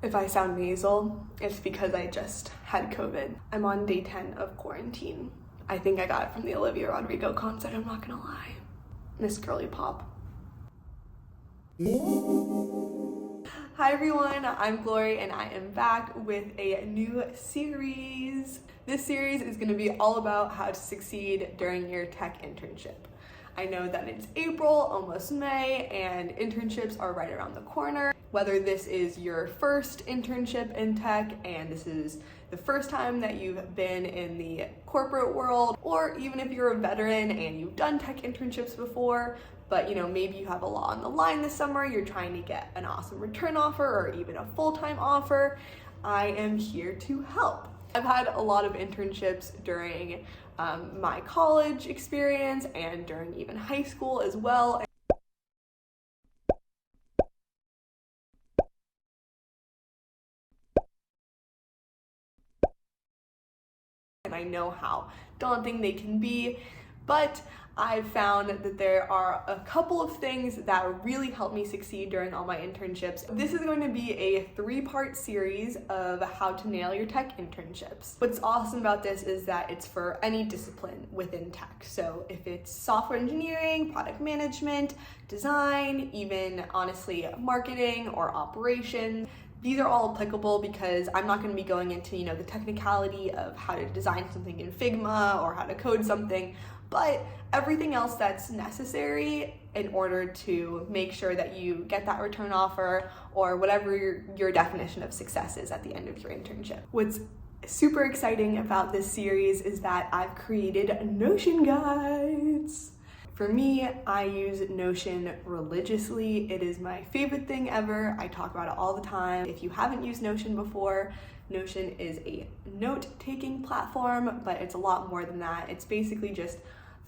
If I sound nasal, it's because I just had COVID. I'm on day 10 of quarantine. I think I got it from the Olivia Rodrigo concert, I'm not gonna lie. Miss Girly Pop. Hi everyone, I'm Glory and I am back with a new series. This series is going to be all about how to succeed during your tech internship. I know that it's April, almost May, and internships are right around the corner. Whether this is your first internship in tech and this is the first time that you've been in the corporate world, or even if you're a veteran and you've done tech internships before, but maybe you have a lot on the line this summer, you're trying to get an awesome return offer or even a full-time offer, I am here to help. I've had a lot of internships during my college experience and during even high school as well. And I know how daunting they can be, but I've found that there are a couple of things that really help me succeed during all my internships. This is going to be a 3-part series of how to nail your tech internships. What's awesome about this is that it's for any discipline within tech. So if it's software engineering, product management, design, even honestly marketing or operations, these are all applicable because I'm not going to be going into, the technicality of how to design something in Figma or how to code something, but everything else that's necessary in order to make sure that you get that return offer or whatever your definition of success is at the end of your internship. What's super exciting about this series is that I've created Notion guides. For me, I use Notion religiously. It is my favorite thing ever. I talk about it all the time. If you haven't used Notion before, Notion is a note-taking platform, but it's a lot more than that. It's basically just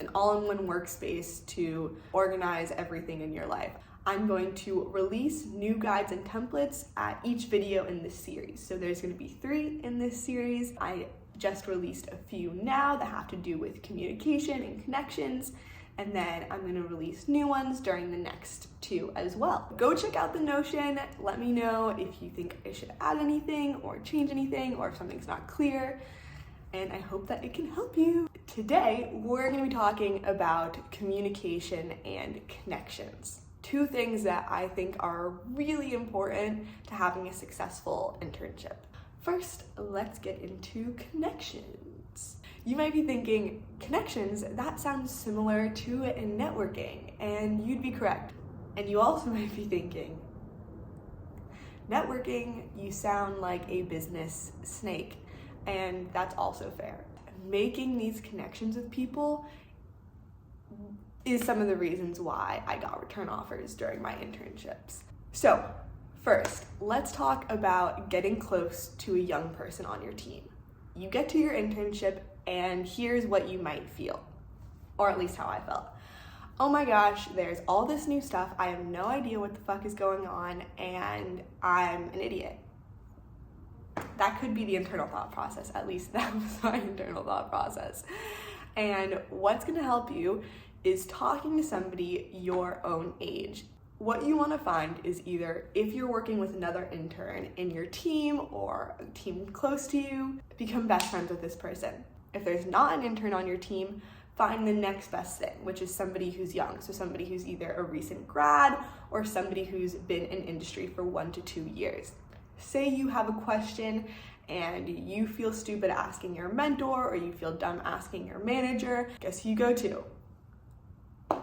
an all-in-one workspace to organize everything in your life. I'm going to release new guides and templates at each video in this series. So there's going to be 3 in this series. I just released a few now that have to do with communication and connections. And then I'm gonna release new ones during the next 2 as well. Go check out the Notion. Let me know if you think I should add anything or change anything or if something's not clear. And I hope that it can help you. Today, we're gonna be talking about communication and connections. 2 things that I think are really important to having a successful internship. First, let's get into connections. You might be thinking, connections, that sounds similar to networking, and you'd be correct. And you also might be thinking, networking, you sound like a business snake, and that's also fair. Making these connections with people is some of the reasons why I got return offers during my internships. So, first, let's talk about getting close to a young person on your team. You get to your internship and here's what you might feel, or at least how I felt. Oh my gosh, there's all this new stuff. I have no idea what the fuck is going on and I'm an idiot. That could be the internal thought process. At least that was my internal thought process. And what's gonna help you is talking to somebody your own age. What you want to find is either if you're working with another intern in your team or a team close to you, become best friends with this person. If there's not an intern on your team, find the next best thing, which is somebody who's young. So somebody who's either a recent grad or somebody who's been in industry for 1 to 2 years. Say you have a question and you feel stupid asking your mentor or you feel dumb asking your manager, guess who you go to?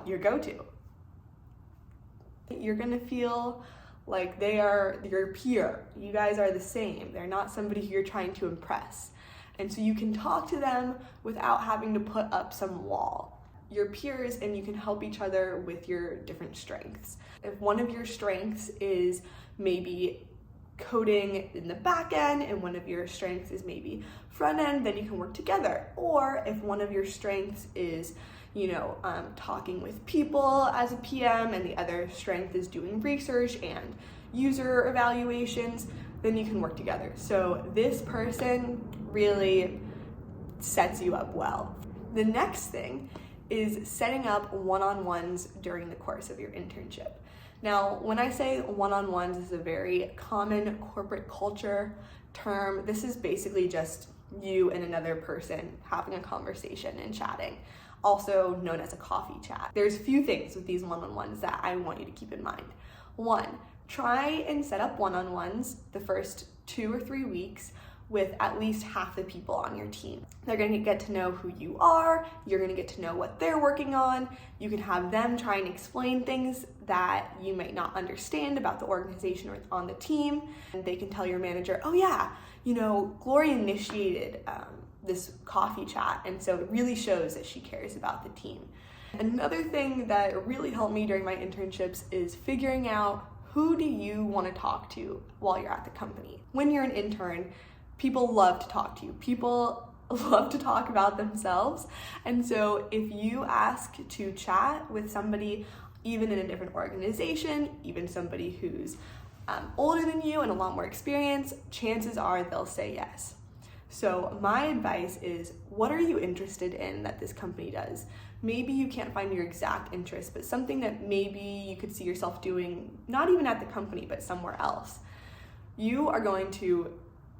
Your go-to. You're gonna feel like they are your peer. You guys are the same. They're not somebody who you're trying to impress. And so you can talk to them without having to put up some wall. Your peers, and you can help each other with your different strengths. If one of your strengths is maybe coding in the back end and one of your strengths is maybe front end, then you can work together. Or if one of your strengths is talking with people as a PM and the other strength is doing research and user evaluations, then you can work together. So this person really sets you up well. The next thing is setting up one-on-ones during the course of your internship. Now, when I say one-on-ones, this is a very common corporate culture term. This is basically just you and another person having a conversation and chatting, also known as a coffee chat. There's a few things with these one-on-ones that I want you to keep in mind. One, try and set up one-on-ones the first 2 or 3 weeks with at least half the people on your team. They're gonna get to know who you are, you're gonna get to know what they're working on, you can have them try and explain things that you might not understand about the organization or on the team, and they can tell your manager, oh yeah, Gloria initiated this coffee chat, and so it really shows that she cares about the team. Another thing that really helped me during my internships is figuring out who do you want to talk to while you're at the company. When you're an intern, people love to talk to you. People love to talk about themselves. And so if you ask to chat with somebody, even in a different organization, even somebody who's older than you and a lot more experience, chances are they'll say yes. So my advice is, what are you interested in that this company does? Maybe you can't find your exact interest, but something that maybe you could see yourself doing, not even at the company, but somewhere else. You are going to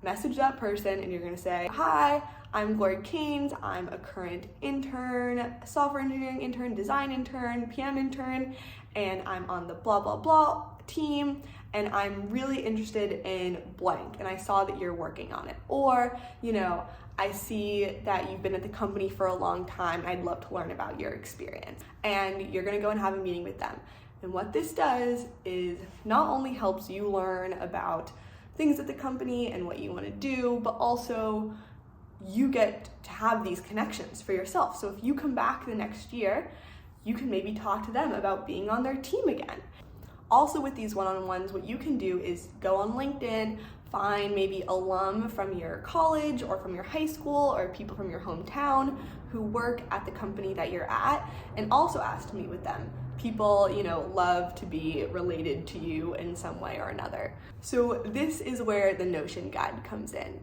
message that person and you're gonna say, hi, I'm Gloria Keynes, I'm a current intern, software engineering intern, design intern, PM intern, and I'm on the blah, blah, blah team, and I'm really interested in blank, and I saw that you're working on it. Or, I see that you've been at the company for a long time, I'd love to learn about your experience. And you're gonna go and have a meeting with them. And what this does is not only helps you learn about things at the company and what you want to do, but also you get to have these connections for yourself. So if you come back the next year, you can maybe talk to them about being on their team again. Also with these one-on-ones, what you can do is go on LinkedIn, find maybe alum from your college or from your high school or people from your hometown who work at the company that you're at, and also ask to meet with them. People, love to be related to you in some way or another. So this is where the Notion guide comes in.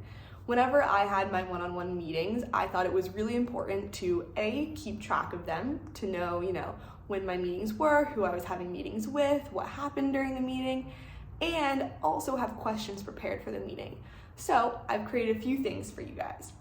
Whenever I had my one-on-one meetings, I thought it was really important to keep track of them, to know, when my meetings were, who I was having meetings with, what happened during the meeting, and also have questions prepared for the meeting. So I've created a few things for you guys.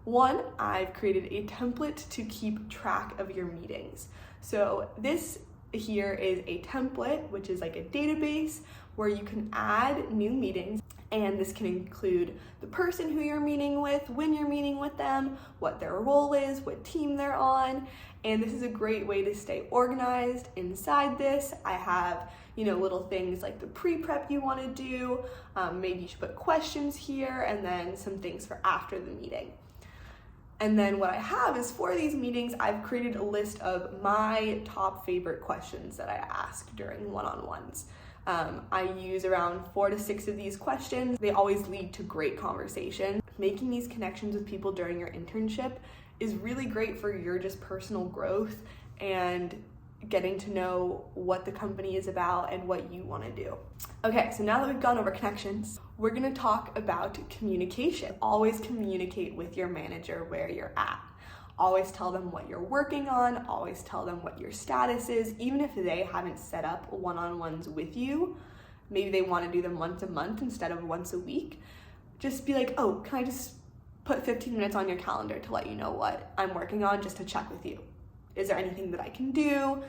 One, I've created a template to keep track of your meetings. So this here is a template, which is like a database where you can add new meetings, and this can include the person who you're meeting with, when you're meeting with them, what their role is, what team they're on, and this is a great way to stay organized. Inside this, I have little things like the pre-prep you want to do, maybe you should put questions here, and then some things for after the meeting. And then what I have is for these meetings, I've created a list of my top favorite questions that I ask during one-on-ones. I use around 4 to 6 of these questions. They always lead to great conversation. Making these connections with people during your internship is really great for your just personal growth and getting to know what the company is about and what you want to do. Okay, so now that we've gone over connections, we're going to talk about communication. Always communicate with your manager where you're at. Always tell them what you're working on, always tell them what your status is, even if they haven't set up one-on-ones with you. Maybe they want to do them once a month instead of once a week. Just be like, oh, can I just put 15 minutes on your calendar to let you know what I'm working on, just to check with you? Is there anything that I can do?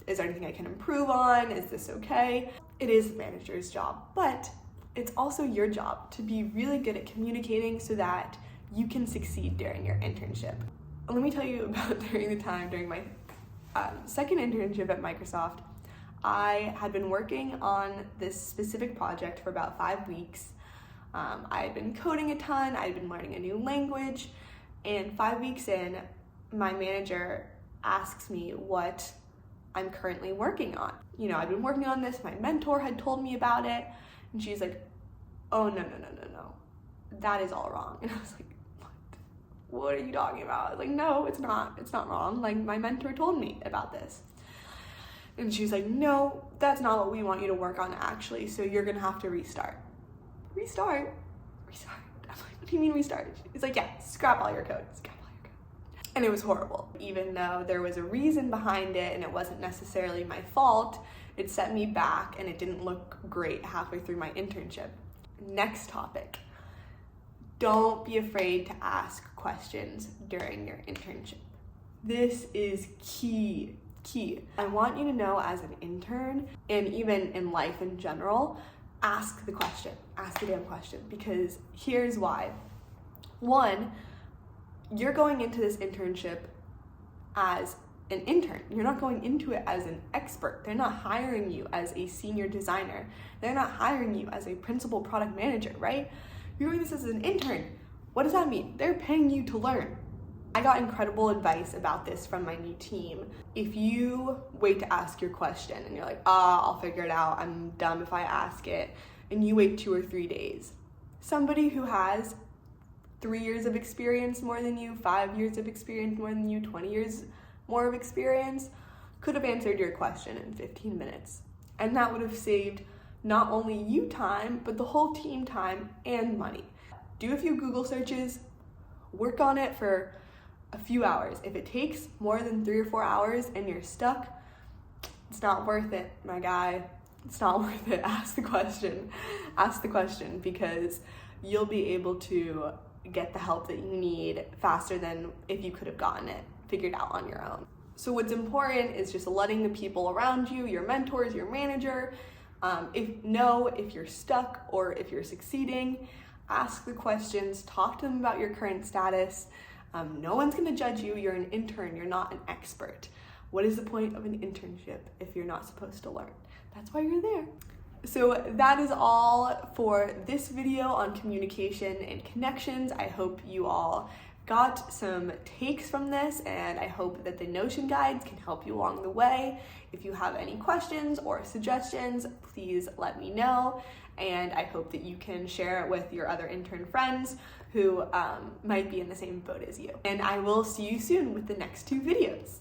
Is there anything I can improve on? Is this okay? It is the manager's job, but it's also your job to be really good at communicating so that you can succeed during your internship. Let me tell you about during my second internship at Microsoft. I had been working on this specific project for about 5 weeks. I had been coding a ton, I had been learning a new language, and 5 weeks in, my manager asks me what I'm currently working on. I've been working on this, my mentor had told me about it, and she's like, oh, no, that is all wrong. And I was like, what are you talking about? I was like, no, it's not wrong. Like, my mentor told me about this. And she's like, no, that's not what we want you to work on actually, so you're gonna have to restart. Restart? I'm like, what do you mean restart? It's like, yeah, scrap all your code. And it was horrible. Even though there was a reason behind it and it wasn't necessarily my fault, it set me back and it didn't look great halfway through my internship. Next topic. Don't be afraid to ask questions during your internship. This is key. I want you to know, as an intern, and even in life in general, ask the damn question, because here's why. One, you're going into this internship as an intern. You're not going into it as an expert. They're not hiring you as a senior designer. They're not hiring you as a principal product manager, right? You're doing this as an intern. What does that mean? They're paying you to learn. I got incredible advice about this from my new team. If you wait to ask your question and you're like, I'll figure it out, I'm dumb if I ask it, and you wait 2 or 3 days, somebody who has 3 years of experience more than you, 5 years of experience more than you, 20 years more of experience could have answered your question in 15 minutes. And that would have saved not only you time, but the whole team time and money. Do a few Google searches, work on it for a few hours. If it takes more than 3 or 4 hours and you're stuck, it's not worth it, my guy. It's not worth it. Ask the question, because you'll be able to get the help that you need faster than if you could have gotten it figured out on your own. So what's important is just letting the people around you, your mentors, your manager, if you're stuck or if you're succeeding. Ask the questions, talk to them about your current status. No one's gonna judge you. You're an intern, you're not an expert. What is the point of an internship if you're not supposed to learn? That's why you're there. So that is all for this video on communication and connections. I hope you all got some takes from this, and I hope that the Notion guides can help you along the way. If you have any questions or suggestions, please let me know, and I hope that you can share it with your other intern friends who might be in the same boat as you. And I will see you soon with the next 2 videos.